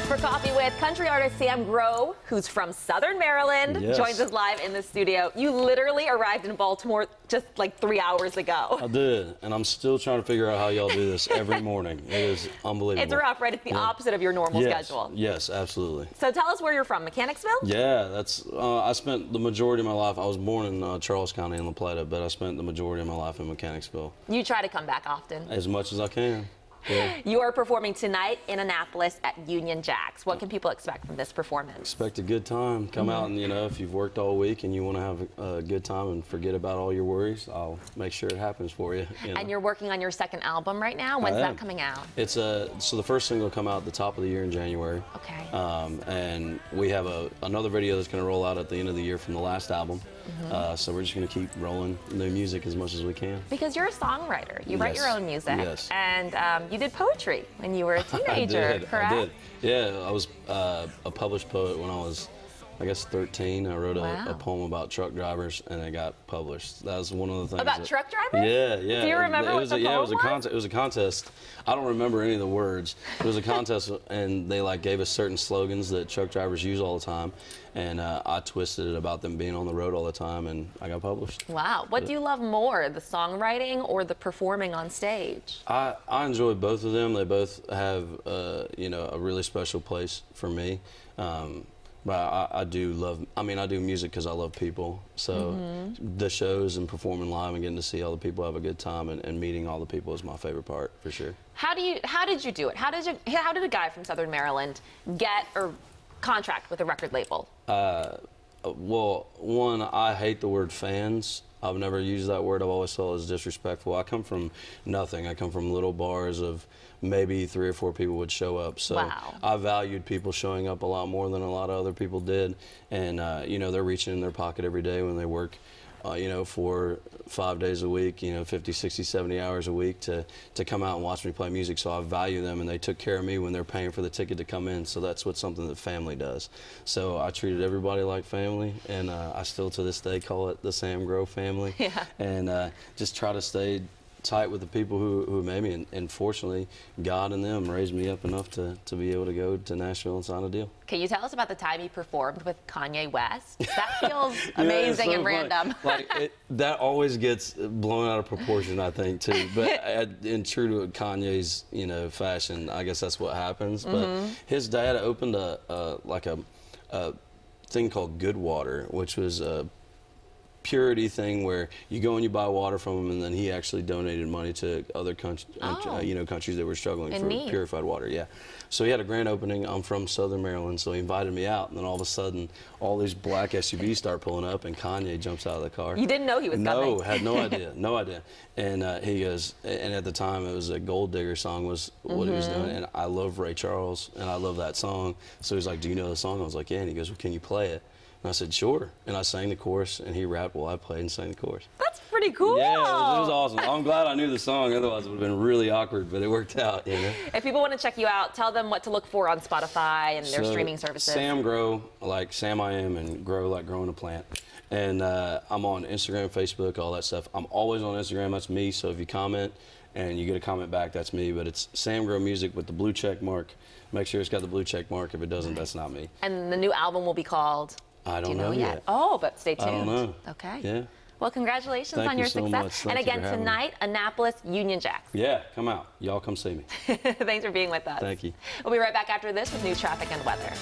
For Coffee with country artist Sam Grow, who's from Southern Maryland, Yes. joins us live in the studio. You literally arrived in Baltimore just like 3 hours ago. I did, and I'm still trying to figure out how y'all do this every morning. It is unbelievable. It's rough, right? It's the opposite of your normal schedule. Yes, absolutely. So tell us where you're from, Mechanicsville? Yeah, that's. I spent the majority of my life. I was born in Charles County in La Plata, but I spent the majority of my life in Mechanicsville. You try to come back often. As much as I can. Yeah. You are performing tonight in Annapolis at Union Jacks. What can people expect from this performance? Expect a good time. Come out and, if you've worked all week and you want to have a good time and forget about all your worries, I'll make sure it happens for you. And you're working on your second album right now. When's that coming out? It's so the first single will come out at the top of the year in January. Okay. And we have another video that's going to roll out at the end of the year from the last album. So we're just going to keep rolling new music as much as we can. Because you're a songwriter. You write your own music. Yes. And you did poetry when you were a teenager, correct? I did. Yeah, I was a published poet when I was, I guess, 13. I wrote a poem about truck drivers, and it got published. That was one of the things. About truck drivers? Yeah, yeah. Do you remember what the poem was? It was a contest. I don't remember any of the words. It was a contest, and they gave us certain slogans that truck drivers use all the time, and I twisted it about them being on the road all the time, and I got published. Wow. What do you love more, the songwriting or the performing on stage? I enjoy both of them. They both have a really special place for me. But I do love, I do music because I love people. So the shows and performing live and getting to see all the people have a good time and meeting all the people is my favorite part, for sure. How did you do it? How did a guy from Southern Maryland get or contract with a record label? Well, one, I hate the word fans. I've never used that word. I've always thought it was disrespectful. I come from nothing. I come from little bars of maybe 3 or 4 people would show up. So wow. I valued people showing up a lot more than a lot of other people did. And, they're reaching in their pocket every day when they work, 4, 5 days a week, 50, 60, 70 hours a week to come out and watch me play music. So I value them, and they took care of me when they're paying for the ticket to come in. So that's something that family does. So I treated everybody like family, and I still to this day call it the Sam Grow family. Yeah. And just try to stay tight with the people who made me, and fortunately God and them raised me up enough to be able to go to Nashville and sign a deal. Can you tell us about the time you performed with Kanye West? That feels amazing and random. That always gets blown out of proportion, I think, too. But in true to Kanye's fashion, I guess that's what happens. But his dad opened a thing called Good Water, which was a purity thing where you go and you buy water from him, and then he actually donated money to other countries that were struggling for purified water. Yeah, so he had a grand opening. I'm from Southern Maryland, so he invited me out, and then all of a sudden, all these black SUVs start pulling up, and Kanye jumps out of the car. You didn't know he was coming? No, had no idea, no idea. And he goes, and at the time it was a Gold Digger song was what he was doing, and I love Ray Charles, and I love that song. So he's like, "Do you know the song?" I was like, "Yeah." And he goes, "Well, can you play it?" And I said, "Sure." And I sang the chorus, and he rapped while I played and sang the chorus. That's pretty cool. Yeah, it was awesome. I'm glad I knew the song. Otherwise, it would have been really awkward, but it worked out, If people want to check you out, tell them what to look for on Spotify and their streaming services. Sam Grow, like Sam I Am, and Grow like growing a plant. And I'm on Instagram, Facebook, all that stuff. I'm always on Instagram. That's me. So if you comment and you get a comment back, that's me. But it's Sam Grow Music with the blue check mark. Make sure it's got the blue check mark. If it doesn't, that's not me. And the new album will be called? I don't know yet. Oh, but stay tuned. I don't know. Okay. Yeah. Well, congratulations on your success. And again, tonight, Annapolis, Union Jacks. Yeah, come out. Y'all come see me. Thanks for being with us. Thank you. We'll be right back after this with new traffic and weather.